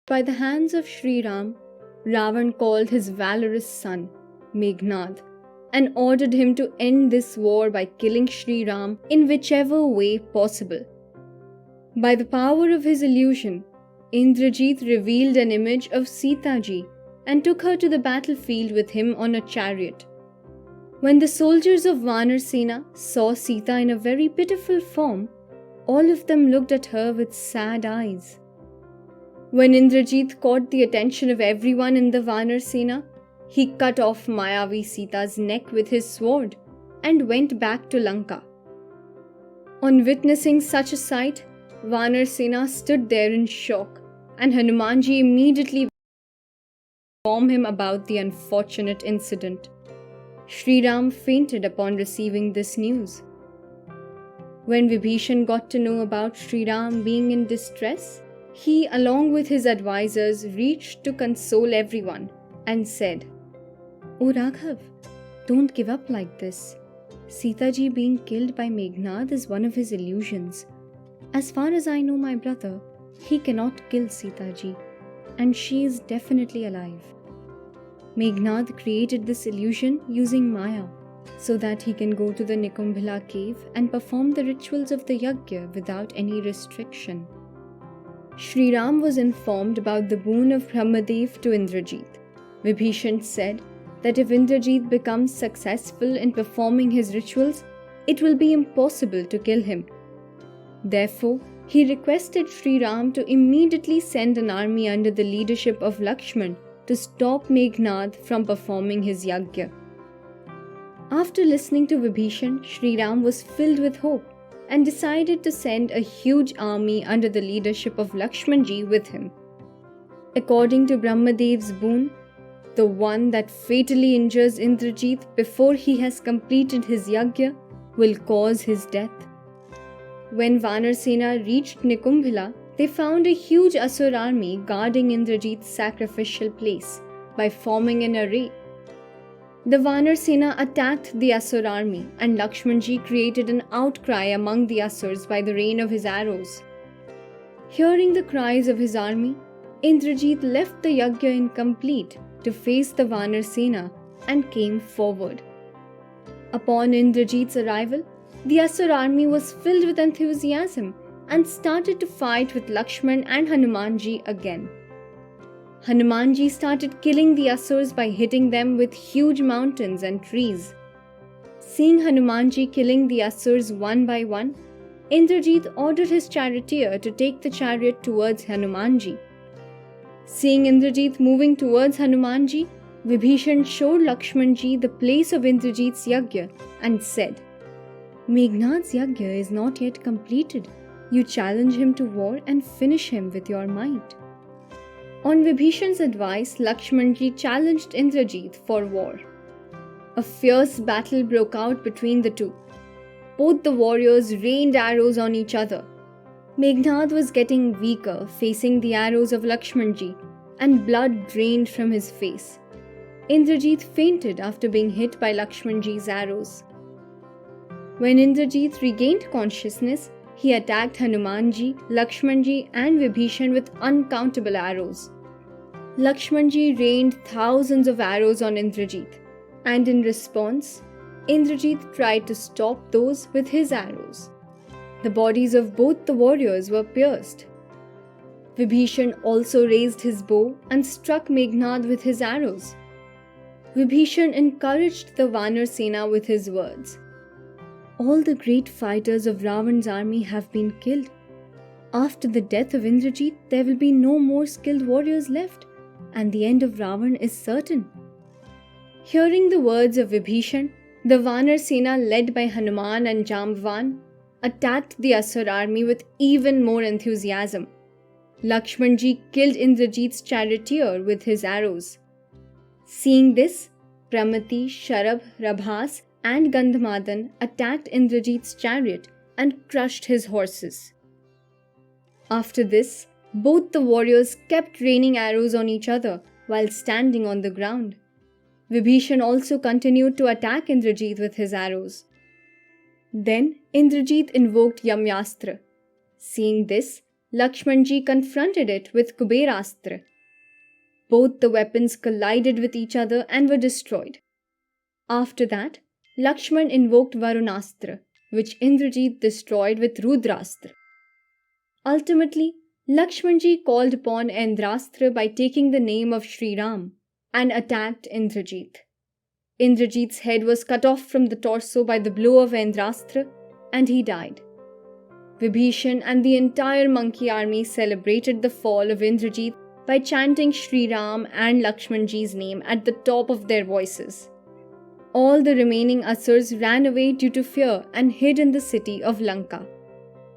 By the hands of Sri Ram, Ravan called his valorous son, Meghnad, and ordered him to end this war by killing Sri Ram in whichever way possible. By the power of his illusion, Indrajit revealed an image of Sita Ji and took her to the battlefield with him on a chariot. When the soldiers of Vanar Sena saw Sita in a very pitiful form, all of them looked at her with sad eyes. When Indrajit caught the attention of everyone in the Vanar Sena, he cut off Mayavi Sita's neck with his sword and went back to Lanka. On witnessing such a sight, Vanar Sena stood there in shock, and Hanumanji immediately informed him about the unfortunate incident. Sri Ram fainted upon receiving this news. When Vibhishan got to know about Sri Ram being in distress, he, along with his advisors, reached to console everyone and said, "O Raghav, don't give up like this. Sita Ji being killed by Meghnad is one of his illusions. As far as I know my brother, he cannot kill Sita Ji, and she is definitely alive. Meghnad created this illusion using Maya, so that he can go to the Nikumbhila cave and perform the rituals of the Yajna without any restriction." Sri Ram was informed about the boon of Brahmadev to Indrajit. Vibhishan said that if Indrajit becomes successful in performing his rituals, it will be impossible to kill him. Therefore, he requested Sri Ram to immediately send an army under the leadership of Lakshman to stop Meghnad from performing his Yajna. After listening to Vibhishan, Sri Ram was filled with hope and decided to send a huge army under the leadership of Lakshmanji with him. According to Brahmadev's boon, the one that fatally injures Indrajit before he has completed his Yajna will cause his death. When Vanar Sena reached Nikumbhila, they found a huge Asur army guarding Indrajit's sacrificial place by forming an array. The Vanar Sena attacked the Asur army, and Lakshmanji created an outcry among the Asurs by the rain of his arrows. Hearing the cries of his army, Indrajit left the Yajna incomplete to face the Vanar Sena and came forward. Upon Indrajit's arrival, the Asur army was filled with enthusiasm and started to fight with Lakshman and Hanumanji again. Hanumanji started killing the Asurs by hitting them with huge mountains and trees. Seeing Hanumanji killing the Asurs one by one, Indrajit ordered his charioteer to take the chariot towards Hanumanji. Seeing Indrajit moving towards Hanumanji, Vibhishan showed Lakshmanji the place of Indrajit's Yajna and said, "Meghnad's Yajna is not yet completed. You challenge him to war and finish him with your might." On Vibhishan's advice, Lakshmanji challenged Indrajit for war. A fierce battle broke out between the two. Both the warriors rained arrows on each other. Meghnad was getting weaker, facing the arrows of Lakshmanji, and blood drained from his face. Indrajit fainted after being hit by Lakshmanji's arrows. When Indrajit regained consciousness, he attacked Hanumanji, Lakshmanji, and Vibhishan with uncountable arrows. Lakshmanji rained thousands of arrows on Indrajit, and in response, Indrajit tried to stop those with his arrows. The bodies of both the warriors were pierced. Vibhishan also raised his bow and struck Meghnad with his arrows. Vibhishan encouraged the Vanar Sena with his words, "All the great fighters of Ravan's army have been killed. After the death of Indrajit, there will be no more skilled warriors left, and the end of Ravan is certain." Hearing the words of Vibhishan, the Vanar Sena led by Hanuman and Jambavan attacked the Asur army with even more enthusiasm. Lakshmanji killed Indrajit's charioteer with his arrows. Seeing this, Pramati, Sharabh, Rabhas, and Gandhamadan attacked Indrajit's chariot and crushed his horses. After this, both the warriors kept raining arrows on each other while standing on the ground. Vibhishan also continued to attack Indrajit with his arrows. Then Indrajit invoked Yamyastra. Seeing this, Lakshmanji confronted it with Kuberastra. Both the weapons collided with each other and were destroyed. After that, Lakshman invoked Varunastra, which Indrajit destroyed with Rudrastra. Ultimately, Lakshmanji called upon Indrastra by taking the name of Sri Ram and attacked Indrajit. Indrajit's head was cut off from the torso by the blow of Indrastra and he died. Vibhishan and the entire monkey army celebrated the fall of Indrajit by chanting Sri Ram and Lakshmanji's name at the top of their voices. All the remaining Asurs ran away due to fear and hid in the city of Lanka.